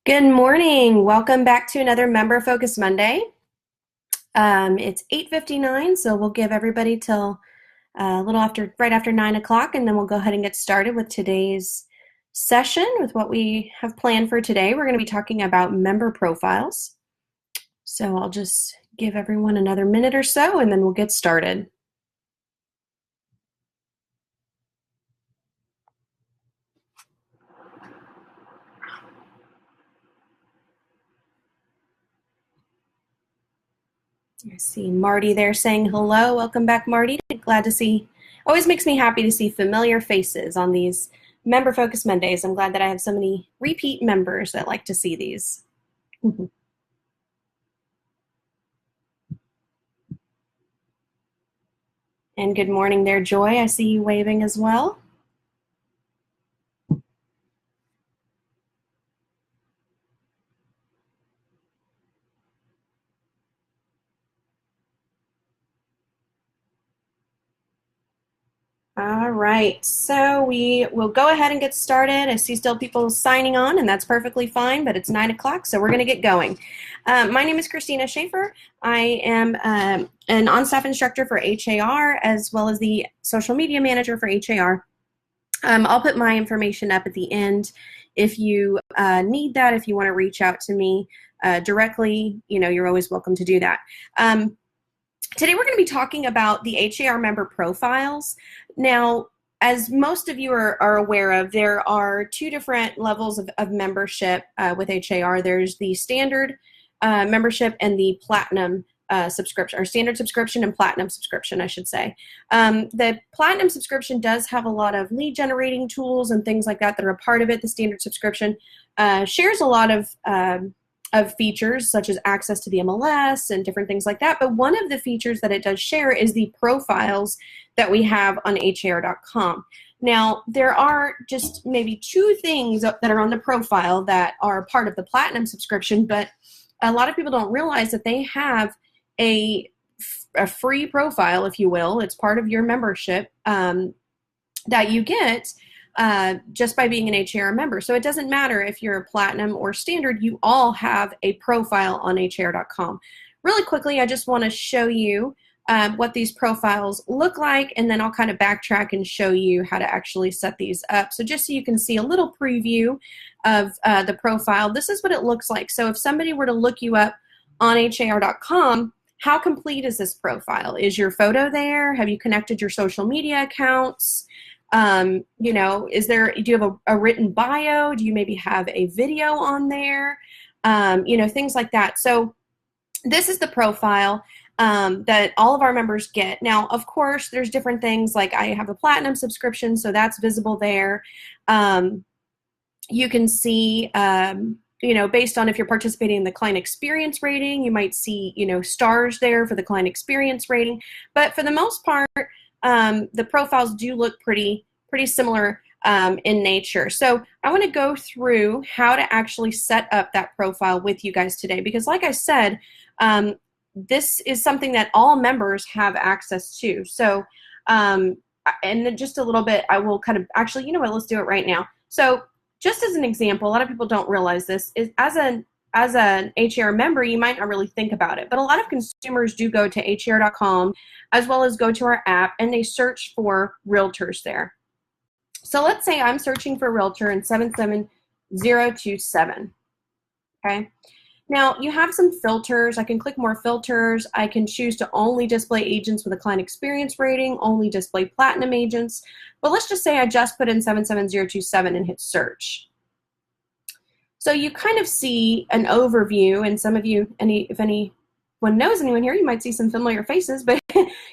Good morning. Welcome back to another Member Focus Monday. It's 8:59, so we'll give everybody till a little after, right after 9 o'clock, and then we'll go ahead and get started with today's session with what we have planned for today. We're going to be talking about member profiles. So I'll just give everyone another minute or so, and then we'll get started. I see Marty there saying hello. Welcome back, Marty. Glad to see. Always makes me happy to see familiar faces on these Member Focus Mondays. I'm glad that I have so many repeat members that like to see these. And good morning there, Joy. I see you waving as well. All right, so we will go ahead and get started. I see still people signing on, and that's perfectly fine, but it's 9 o'clock, so we're going to get going. My name is Christina Schaefer. I am an on-staff instructor for HAR, as well as the social media manager for HAR. I'll put my information up at the end if you need that, if you want to reach out to me directly, you're always welcome to do that. Today we're going to be talking about the HAR member profiles. Now, as most of you are aware of, there are two different levels of membership with HAR. There's the standard membership and the platinum subscription, or standard subscription and platinum subscription, I should say. The platinum subscription does have a lot of lead generating tools and things like that are a part of it. The standard subscription shares a lot of features such as access to the MLS and different things like that. But one of the features that it does share is the profiles that we have on har.com. Now, there are just maybe two things that are on the profile that are part of the platinum subscription, but a lot of people don't realize that they have a free profile, if you will. It's part of your membership that you get just by being an HAR member. So it doesn't matter if you're a platinum or standard, you all have a profile on har.com. Really quickly, I just want to show you what these profiles look like, and then I'll kind of backtrack and show you how to actually set these up. So just so you can see a little preview of the profile, this is what it looks like. So if somebody were to look you up on har.com, how complete is this profile? Is your photo there? Have you connected your social media accounts? Do you have a written bio? Do you maybe have a video on there? Things like that. So this is the profile that all of our members get. Now, of course, there's different things, like I have a platinum subscription, so that's visible there. You can see, based on if you're participating in the client experience rating, you might see, stars there for the client experience rating. But for the most part, the profiles do look pretty similar in nature. So I want to go through how to actually set up that profile with you guys today, because like I said, this is something that all members have access to. So, and then just a little bit, I will kind of, actually, you know what, let's do it right now. So just as an example, a lot of people don't realize this, is as an HAR member, you might not really think about it, but a lot of consumers do go to har.com as well as go to our app, and they search for realtors there. So let's say I'm searching for a realtor in 77027, okay? Now, you have some filters. I can click more filters. I can choose to only display agents with a client experience rating, only display platinum agents. But let's just say I just put in 77027 and hit search. So you kind of see an overview, and some of you, if anyone knows anyone here, you might see some familiar faces, but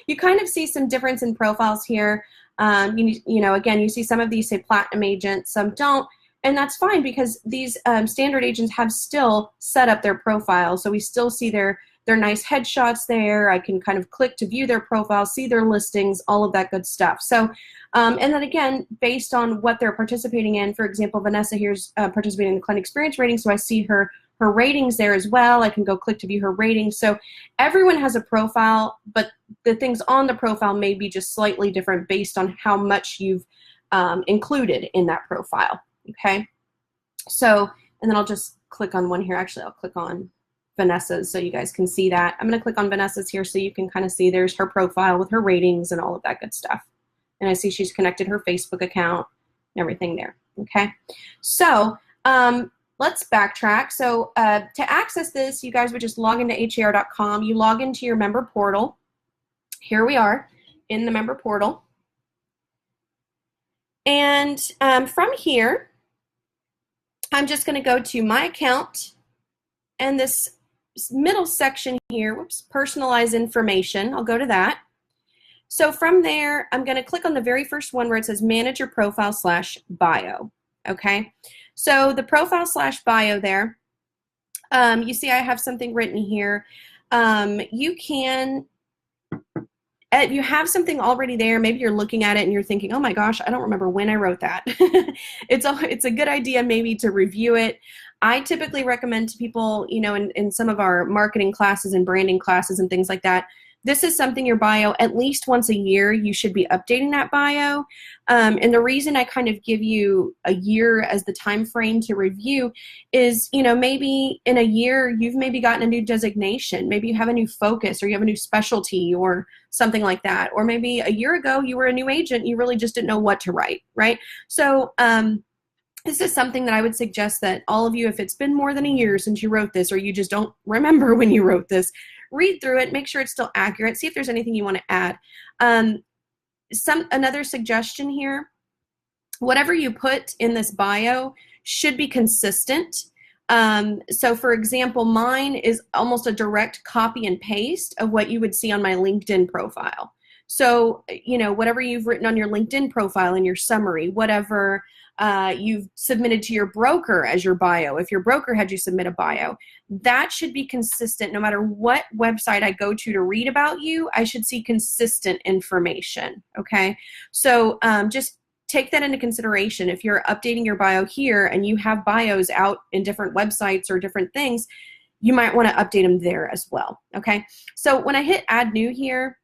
you kind of see some difference in profiles here. Again, you see some of these say platinum agents, some don't. And that's fine, because these standard agents have still set up their profile. So we still see their nice headshots there. I can kind of click to view their profile, see their listings, all of that good stuff. So, and then again, based on what they're participating in, for example, Vanessa here's participating in the client experience rating, so I see her ratings there as well. I can go click to view her ratings. So everyone has a profile, but the things on the profile may be just slightly different based on how much you've included in that profile. Okay, so and then I'll just click on one here. Actually, I'll click on Vanessa's so you guys can see that. I'm going to click on Vanessa's here so you can kind of see there's her profile with her ratings and all of that good stuff. And I see she's connected her Facebook account and everything there. Okay, so let's backtrack. So to access this, you guys would just log into har.com. You log into your member portal. Here we are in the member portal. And from here, I'm just going to go to my account and this middle section here, whoops, personalize information. I'll go to that. So from there, I'm going to click on the very first one where it says manage your profile / bio. Okay. So the profile / bio there, you see I have something written here. You can, if you have something already there, maybe you're looking at it and you're thinking, oh my gosh, I don't remember when I wrote that. It's a good idea maybe to review it. I typically recommend to people, you know, in some of our marketing classes and branding classes and things like that, this is something your bio, at least once a year, you should be updating that bio. And the reason I kind of give you a year as the time frame to review is, you know, maybe in a year you've maybe gotten a new designation, maybe you have a new focus or you have a new specialty or something like that. Or maybe a year ago you were a new agent, you really just didn't know what to write, right? So this is something that I would suggest that all of you, if it's been more than a year since you wrote this or you just don't remember when you wrote this, read through it, make sure it's still accurate, see if there's anything you want to add. Another suggestion here, whatever you put in this bio should be consistent. So for example, mine is almost a direct copy and paste of what you would see on my LinkedIn profile. So, you know, whatever you've written on your LinkedIn profile in your summary, whatever you've submitted to your broker as your bio, if your broker had you submit a bio, that should be consistent no matter what website I go to read about you. I should see consistent information, okay? So just take that into consideration. If you're updating your bio here and you have bios out in different websites or different things, you might want to update them there as well, okay? So when I hit add new here,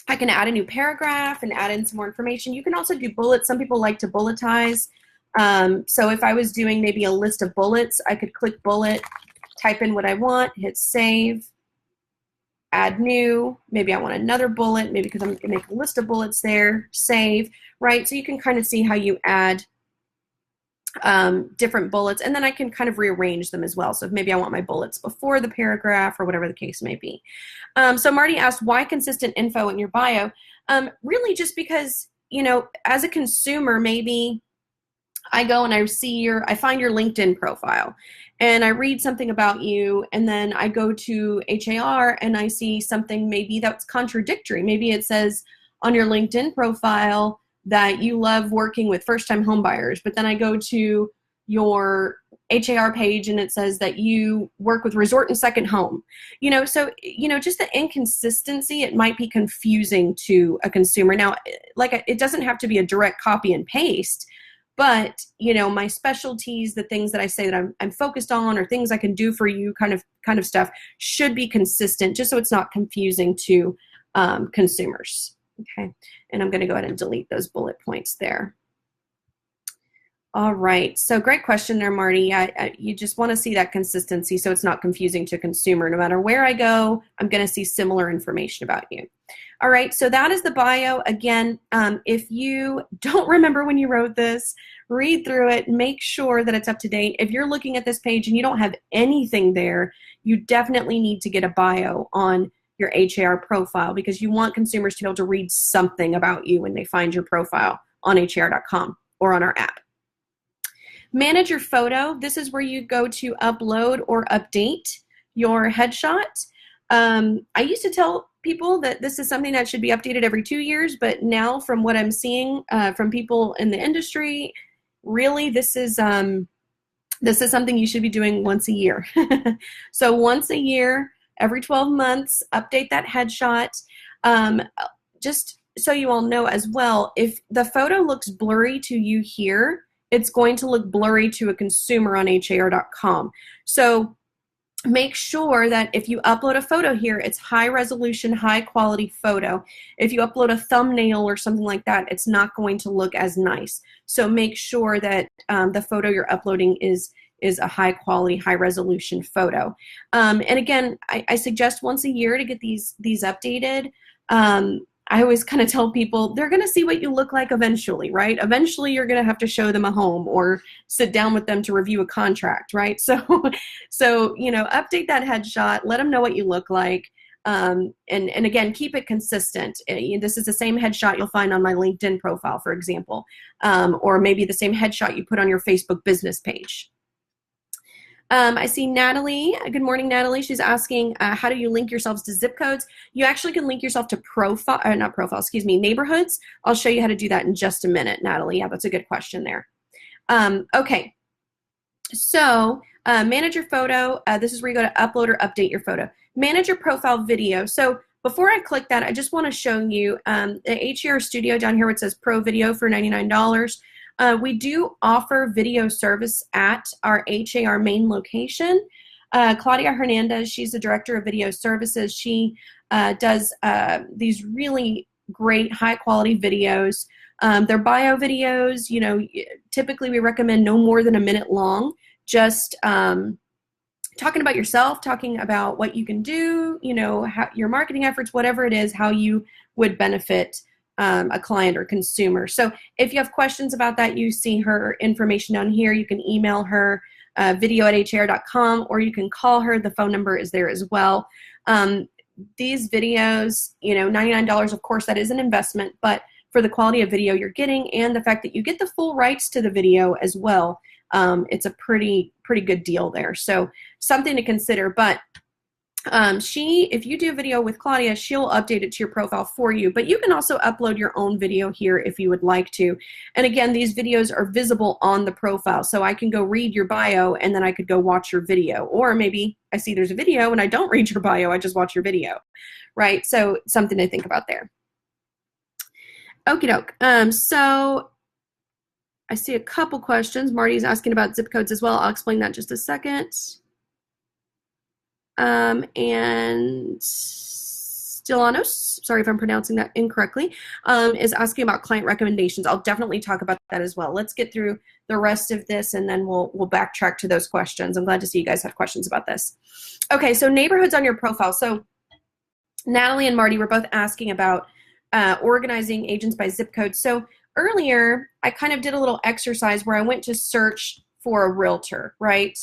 I can add a new paragraph and add in some more information. You can also do bullets. Some people like to bulletize. So if I was doing maybe a list of bullets, I could click bullet, type in what I want, hit save, add new. Maybe I want another bullet, maybe because I'm going to make a list of bullets there, save, right? So you can kind of see how you add different bullets, and then I can kind of rearrange them as well. So if maybe I want my bullets before the paragraph or whatever the case may be. So Marty asked, why consistent info in your bio? Really just because, you know, as a consumer, maybe I go and I find your LinkedIn profile and I read something about you, and then I go to HAR and I see something maybe that's contradictory. Maybe it says on your LinkedIn profile that you love working with first-time homebuyers, but then I go to your HAR page and it says that you work with resort and second home. You know, so, you know, just the inconsistency, it might be confusing to a consumer. Now, like, it doesn't have to be a direct copy and paste, but, you know, my specialties, the things that I say that I'm focused on, or things I can do for you kind of stuff should be consistent, just so it's not confusing to consumers. Okay, and I'm going to go ahead and delete those bullet points there. All right, so great question there, Marty. You just want to see that consistency so it's not confusing to a consumer. No matter where I go, I'm going to see similar information about you. All right, so that is the bio. Again, if you don't remember when you wrote this, read through it, make sure that it's up to date. If you're looking at this page and you don't have anything there, you definitely need to get a bio on your HAR profile, because you want consumers to be able to read something about you when they find your profile on har.com or on our app. Manage your photo. This is where you go to upload or update your headshot. I used to tell people that this is something that should be updated every 2 years, but now from what I'm seeing from people in the industry, really this is something you should be doing once a year. So once a year, every 12 months, update that headshot. Just so you all know as well, if the photo looks blurry to you here, it's going to look blurry to a consumer on har.com. So make sure that if you upload a photo here, it's high resolution, high quality photo. If you upload a thumbnail or something like that, it's not going to look as nice. So make sure that the photo you're uploading is is a high quality, high resolution photo. And again, I suggest once a year to get these updated. I always kind of tell people they're going to see what you look like eventually, right? Eventually you're going to have to show them a home or sit down with them to review a contract, right? So update that headshot, let them know what you look like. And again, keep it consistent. This is the same headshot you'll find on my LinkedIn profile, for example, or maybe the same headshot you put on your Facebook business page. I see Natalie. Good morning, Natalie. She's asking, how do you link yourselves to zip codes? You actually can link yourself to neighborhoods. I'll show you how to do that in just a minute, Natalie. Yeah, that's a good question there. Okay. So manage your photo. This is where you go to upload or update your photo. Manage your profile video. So before I click that, I just want to show you the HAR studio down here where it says Pro Video for $99. We do offer video service at our HAR main location. Claudia Hernandez, she's the director of video services. She does these really great high quality videos. They're bio videos. Typically we recommend no more than a minute long, just talking about yourself, talking about what you can do, how, your marketing efforts, whatever it is, how you would benefit a client or consumer. So if you have questions about that, you see her information down here. You can email her video@har.com, or you can call her. The phone number is there as well. These videos, $99, of course, that is an investment, but for the quality of video you're getting and the fact that you get the full rights to the video as well, it's a pretty good deal there. So something to consider. But if you do a video with Claudia, she'll update it to your profile for you, but you can also upload your own video here if you would like to. And again, these videos are visible on the profile, so I can go read your bio and then I could go watch your video. Or maybe I see there's a video and I don't read your bio, I just watch your video, right? So something to think about there. Okie doke. So I see a couple questions. Marty's asking about zip codes as well. I'll explain that in just a second. And Stillanos, sorry if I'm pronouncing that incorrectly, is asking about client recommendations. I'll definitely talk about that as well. Let's get through the rest of this and then we'll backtrack to those questions. I'm glad to see you guys have questions about this. Okay, so neighborhoods on your profile. So Natalie and Marty were both asking about organizing agents by zip code. So earlier, I kind of did a little exercise where I went to search for a realtor, right?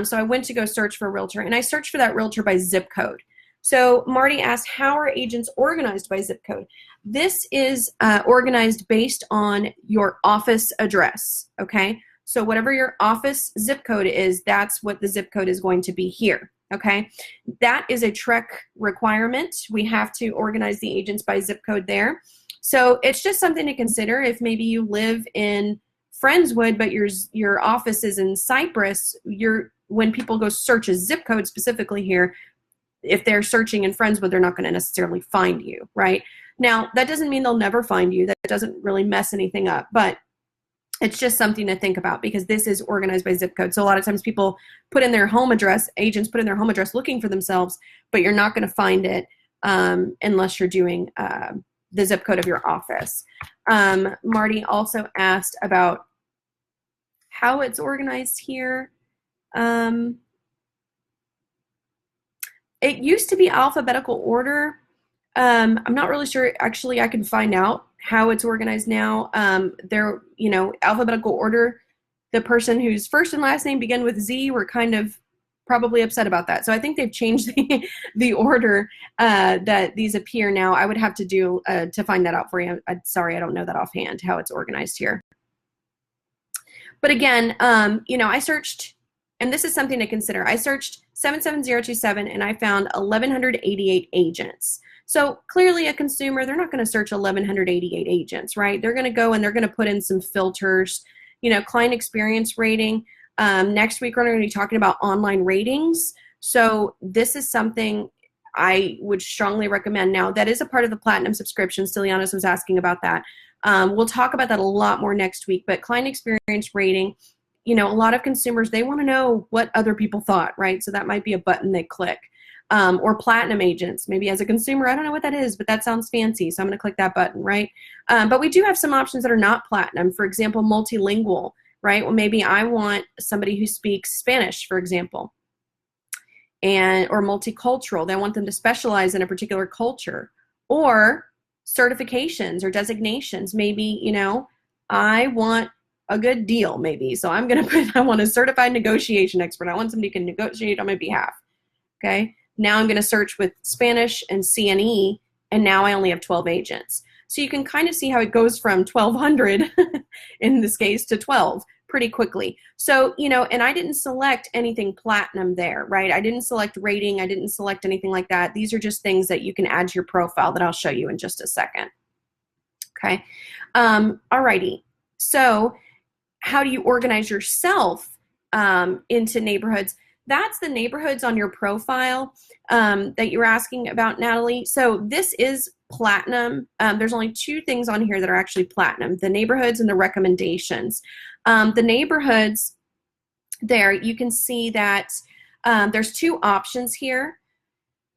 So I went to go search for a realtor, and I searched for that realtor by zip code. So Marty asked, how are agents organized by zip code? This is organized based on your office address, okay? So whatever your office zip code is, that's what the zip code is going to be here, okay? That is a TREC requirement. We have to organize the agents by zip code there. So it's just something to consider if maybe you live in Friendswood, but your office is in Cypress. When people go search a zip code specifically here, if they're searching in Friendswood, they're not going to necessarily find you, right? Now, that doesn't mean they'll never find you. That doesn't really mess anything up, but it's just something to think about because this is organized by zip code. So a lot of times people put in their home address, agents put in their home address looking for themselves, but you're not going to find it unless you're doing the zip code of your office. Marty also asked about how it's organized here. It used to be alphabetical order. I'm not really sure. Actually, I can find out how it's organized now. Alphabetical order, the person whose first and last name begin with Z were kind of probably upset about that. So I think they've changed the order that these appear now. I would have to do to find that out for you. Sorry, I don't know that offhand, how it's organized here. But again, I searched, and this is something to consider. I searched 77027 and I found 1,188 agents. So clearly a consumer, they're not going to search 1,188 agents, right? They're going to go and they're going to put in some filters, client experience rating. Next week, we're going to be talking about online ratings. So this is something I would strongly recommend. Now, that is a part of the Platinum subscription. Stilianos was asking about that. We'll talk about that a lot more next week, but client experience rating, a lot of consumers, they want to know what other people thought, right? So that might be a button they click. Or Platinum agents, maybe as a consumer, I don't know what that is, but that sounds fancy, so I'm going to click that button, right? But we do have some options that are not Platinum. For example, multilingual. right? Well, maybe I want somebody who speaks Spanish, for example, or multicultural. I want them to specialize in a particular culture, or certifications or designations. Maybe, I want a good deal, maybe. So I'm going to put, I want a certified negotiation expert. I want somebody who can negotiate on my behalf. Okay. Now I'm going to search with Spanish and CNE, and now I only have 12 agents. So you can kind of see how it goes from 1,200 in this case to 12 pretty quickly. So, and I didn't select anything platinum there, right? I didn't select rating. I didn't select anything like that. These are just things that you can add to your profile that I'll show you in just a second. Okay. Alrighty. So how do you organize yourself into neighborhoods? That's the neighborhoods on your profile that you were asking about, Natalie. So this is platinum. There's only two things on here that are actually platinum: the neighborhoods and the recommendations. The neighborhoods, there you can see that there's two options here.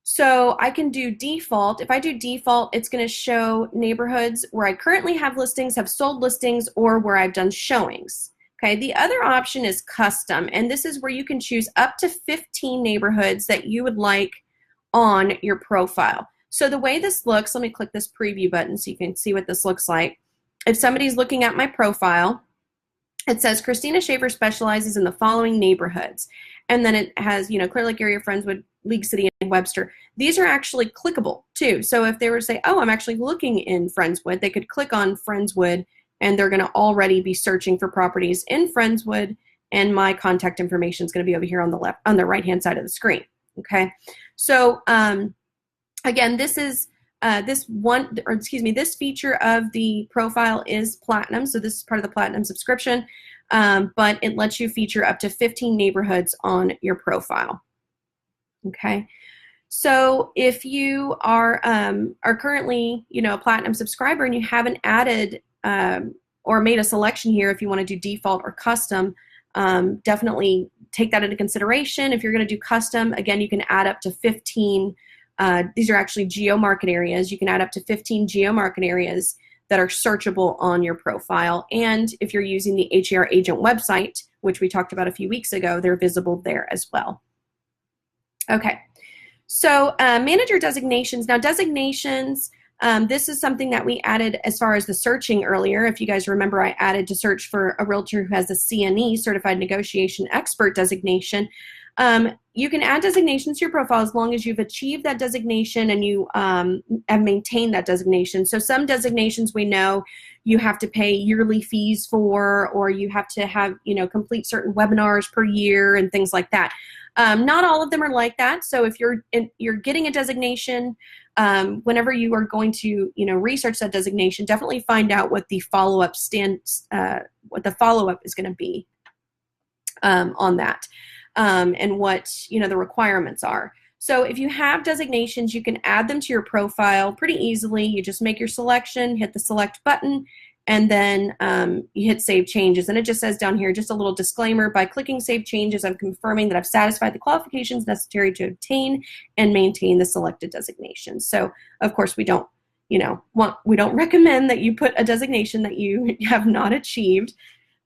So I can do default. If I do default, it's going to show neighborhoods where I currently have listings, have sold listings, or where I've done showings. Okay, the other option is custom, and this is where you can choose up to 15 neighborhoods that you would like on your profile. So the way this looks, let me click this preview button so you can see what this looks like. If somebody's looking at my profile, it says Christina Schaefer specializes in the following neighborhoods. And then it has, Clear Lake area, Friendswood, League City, and Webster. These are actually clickable too. So if they were to say, oh, I'm actually looking in Friendswood, they could click on Friendswood, and they're going to already be searching for properties in Friendswood, and my contact information is going to be over here on the right-hand side of the screen. Okay, so again, this is this feature of the profile is platinum, so this is part of the platinum subscription, but it lets you feature up to 15 neighborhoods on your profile. Okay. So if you are currently, a platinum subscriber and you haven't added or made a selection here, if you want to do default or custom, definitely take that into consideration. If you're going to do custom, again, you can add up to 15. These are actually geo-market areas. You can add up to 15 geo-market areas that are searchable on your profile. And if you're using the HAR agent website, which we talked about a few weeks ago, they're visible there as well. Okay. So manage your designations. Now designations, this is something that we added as far as the searching earlier. If you guys remember, I added to search for a realtor who has a CNE, Certified Negotiation Expert designation. You can add designations to your profile as long as you've achieved that designation and you have maintained that designation. So some designations we know you have to pay yearly fees for, or you have to have, complete certain webinars per year and things like that. Not all of them are like that. So if you're getting a designation, whenever you are going to research that designation, definitely find out what the follow-up is going to be on that, and what the requirements are. So if you have designations, you can add them to your profile pretty easily. You just make your selection, hit the select button, and then you hit Save Changes. And it just says down here, just a little disclaimer, by clicking Save Changes, I'm confirming that I've satisfied the qualifications necessary to obtain and maintain the selected designation. So, of course, we don't recommend that you put a designation that you have not achieved,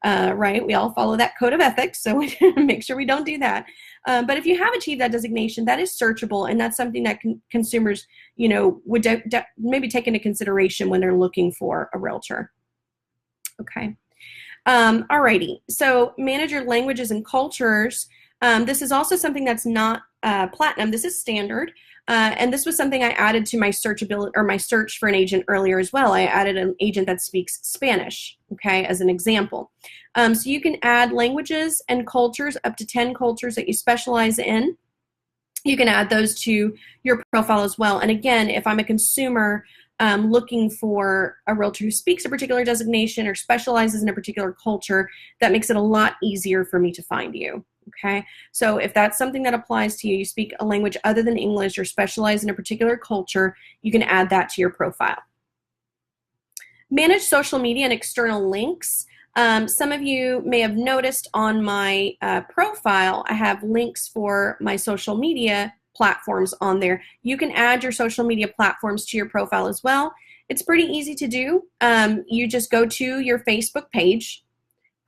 right? We all follow that code of ethics, so make sure we don't do that. But if you have achieved that designation, that is searchable, and that's something that consumers, would maybe take into consideration when they're looking for a realtor. Okay. Alrighty. So manage your languages and cultures. This is also something that's not platinum. This is standard. And this was something I added to my searchability or my search for an agent earlier as well. I added an agent that speaks Spanish, okay, as an example. So you can add languages and cultures, up to 10 cultures that you specialize in. You can add those to your profile as well. And again, if I'm a consumer looking for a realtor who speaks a particular designation or specializes in a particular culture, that makes it a lot easier for me to find you. Okay, so if that's something that applies to you, you speak a language other than English or specialize in a particular culture, you can add that to your profile. Manage social media and external links. Some of you may have noticed on my profile, I have links for my social media platforms on there. You can add your social media platforms to your profile as well. It's pretty easy to do. You just go to your Facebook page,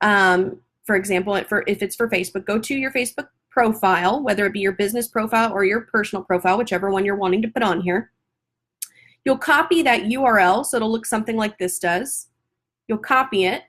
For example, if it's for Facebook, go to your Facebook profile, whether it be your business profile or your personal profile, whichever one you're wanting to put on here. You'll copy that URL, so it'll look something like this does. You'll copy it,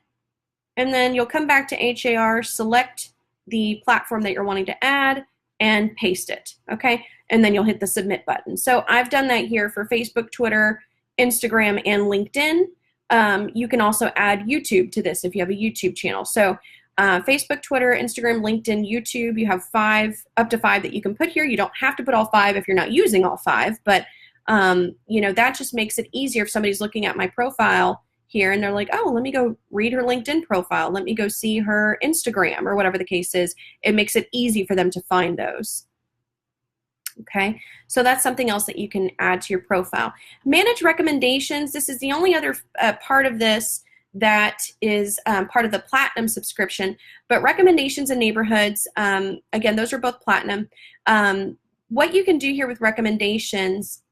and then you'll come back to HAR, select the platform that you're wanting to add, and paste it, okay? And then you'll hit the submit button. So I've done that here for Facebook, Twitter, Instagram, and LinkedIn. You can also add YouTube to this if you have a YouTube channel. So Facebook, Twitter, Instagram, LinkedIn, YouTube, you have up to five that you can put here. You don't have to put all five if you're not using all five, but that just makes it easier if somebody's looking at my profile here and they're like, oh, let me go read her LinkedIn profile. Let me go see her Instagram or whatever the case is. It makes it easy for them to find those. Okay, so that's something else that you can add to your profile. Manage recommendations. This is the only other part of this that is part of the Platinum subscription. But recommendations and neighborhoods, again, those are both Platinum. What you can do here with recommendations,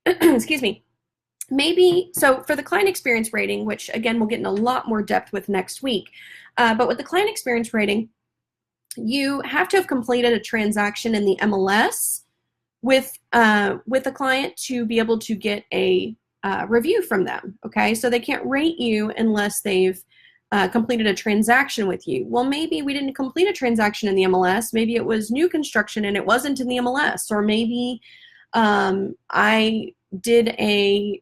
excuse me, so for the client experience rating, which again we'll get in a lot more depth with next week, but with the client experience rating, you have to have completed a transaction in the MLS with a client to be able to get a review from them. Okay, so they can't rate you unless they've completed a transaction with you. Well, maybe we didn't complete a transaction in the MLS. Maybe it was new construction and it wasn't in the MLS, or maybe I did a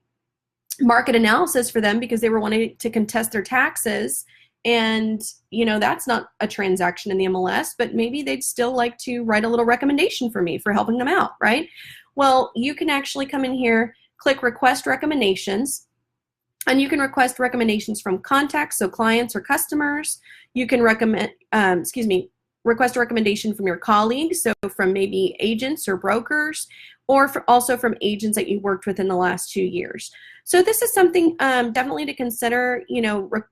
market analysis for them because they were wanting to contest their taxes, and that's not a transaction in the MLS, but maybe they'd still like to write a little recommendation for me for helping them out, right? Well, you can actually come in here, click request recommendations, and you can request recommendations from contacts, so clients or customers. You can request a recommendation from your colleagues, so from maybe agents or brokers, or also from agents that you worked with in the last 2 years. So this is something definitely to consider.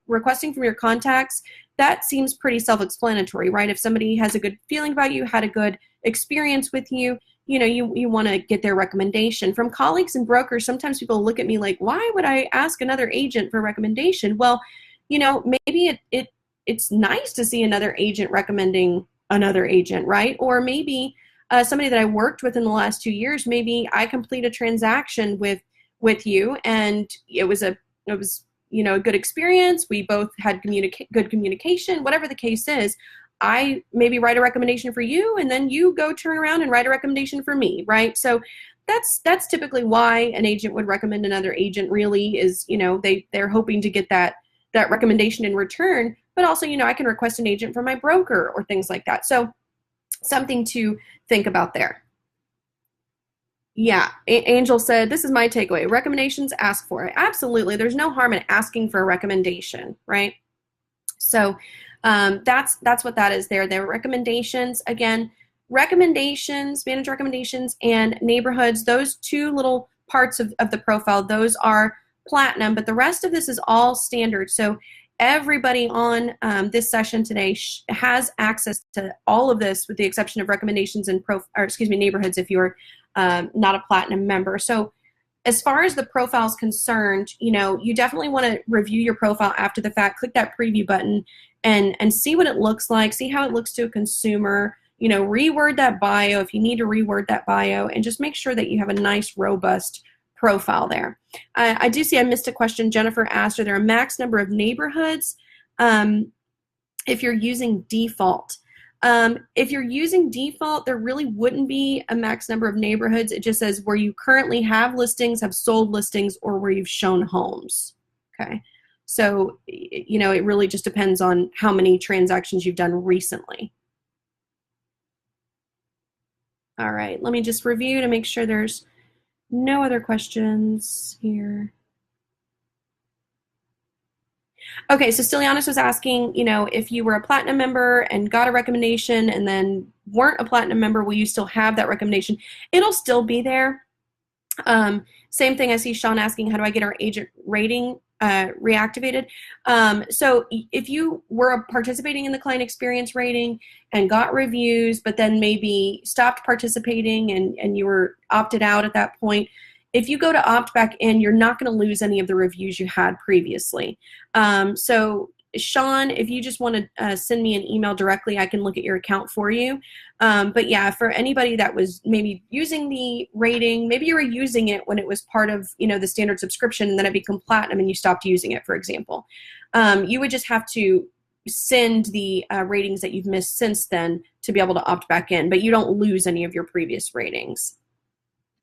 Requesting from your contacts, that seems pretty self-explanatory, right? If somebody has a good feeling about you, had a good experience with you, you want to get their recommendation. From colleagues and brokers, sometimes people look at me like, why would I ask another agent for a recommendation? Well, maybe it's nice to see another agent recommending another agent, right? Or maybe somebody that I worked with in the last 2 years, maybe I complete a transaction with you, and it was a good experience. We both had good communication, whatever the case is. I maybe write a recommendation for you, and then you go turn around and write a recommendation for me, right? So that's typically why an agent would recommend another agent. Really, is they're hoping to get that recommendation in return. But also, I can request an agent from my broker or things like that. So something to think about there. Yeah, Angel said, this is my takeaway. Recommendations, ask for it. Absolutely. There's no harm in asking for a recommendation, right? So that's what that is there. Their recommendations, again, manage recommendations and neighborhoods, those two little parts of the profile, those are Platinum, but the rest of this is all standard. So everybody on this session today has access to all of this, with the exception of recommendations and neighborhoods if you're not a Platinum member. So as far as the profile is concerned, you definitely want to review your profile after the fact. Click that preview button and see what it looks like, see how it looks to a consumer. Reword that bio if you need to reword that bio, and just make sure that you have a nice, robust profile there. I do see I missed a question. Jennifer asked, are there a max number of neighborhoods if you're using default? If you're using default, there really wouldn't be a max number of neighborhoods. It just says where you currently have listings, have sold listings, or where you've shown homes. Okay, so it really just depends on how many transactions you've done recently. All right, let me just review to make sure there's no other questions here. Okay, so Stylianos was asking, if you were a Platinum member and got a recommendation and then weren't a Platinum member, will you still have that recommendation? It'll still be there. Same thing, I see Sean asking, how do I get our agent rating reactivated? So if you were participating in the client experience rating and got reviews, but then maybe stopped participating and you were opted out at that point, if you go to opt back in, you're not going to lose any of the reviews you had previously. So Sean, if you just want to send me an email directly, I can look at your account for you. But yeah, for anybody that was maybe using the rating, maybe you were using it when it was part of, the standard subscription, and then it became platinum and you stopped using it, for example. You would just have to send the ratings that you've missed since then to be able to opt back in, but you don't lose any of your previous ratings.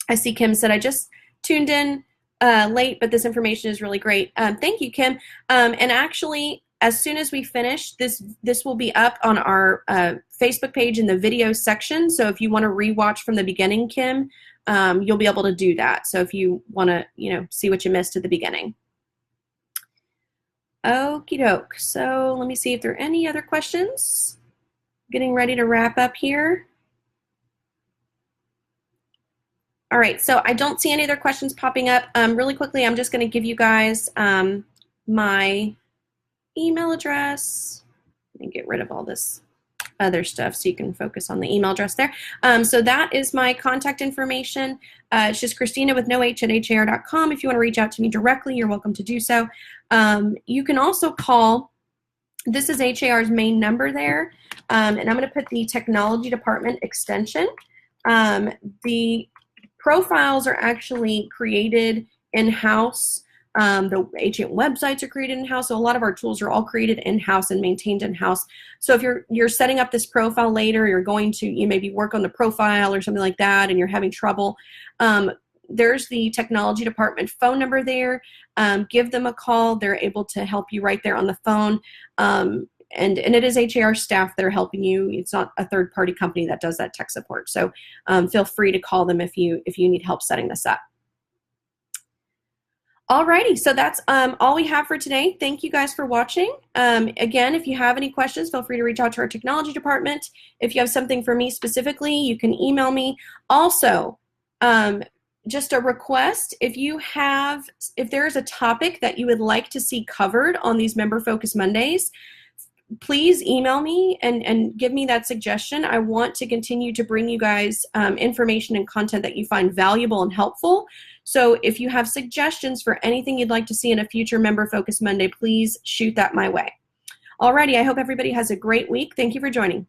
I see Kim said, I just tuned in late, but this information is really great. Thank you, Kim. And actually, as soon as we finish, this will be up on our Facebook page in the video section. So if you want to rewatch from the beginning, Kim, you'll be able to do that. So if you want to, see what you missed at the beginning. Okie doke. So let me see if there are any other questions. Getting ready to wrap up here. All right, so I don't see any other questions popping up. Really quickly, I'm just going to give you guys my email address. Let me get rid of all this other stuff so you can focus on the email address there. So that is my contact information. It's just Christina with no H at HAR.com. If you want to reach out to me directly, you're welcome to do so. You can also call. This is HAR's main number there, and I'm going to put the technology department extension. The profiles are actually created in-house. The agent websites are created in-house, so a lot of our tools are all created in-house and maintained in-house. So if you're setting up this profile later, you're going to maybe work on the profile or something like that, and you're having trouble, there's the technology department phone number there. Give them a call. They're able to help you right there on the phone. And it is HAR staff that are helping you. It's not a third-party company that does that tech support. So feel free to call them if you need help setting this up. Alrighty, so that's all we have for today. Thank you guys for watching. Again, if you have any questions, feel free to reach out to our technology department. If you have something for me specifically, you can email me. Also, just a request, if there's a topic that you would like to see covered on these Member Focus Mondays, please email me and give me that suggestion. I want to continue to bring you guys information and content that you find valuable and helpful. So if you have suggestions for anything you'd like to see in a future Member Focus Monday, please shoot that my way. Alrighty, I hope everybody has a great week. Thank you for joining.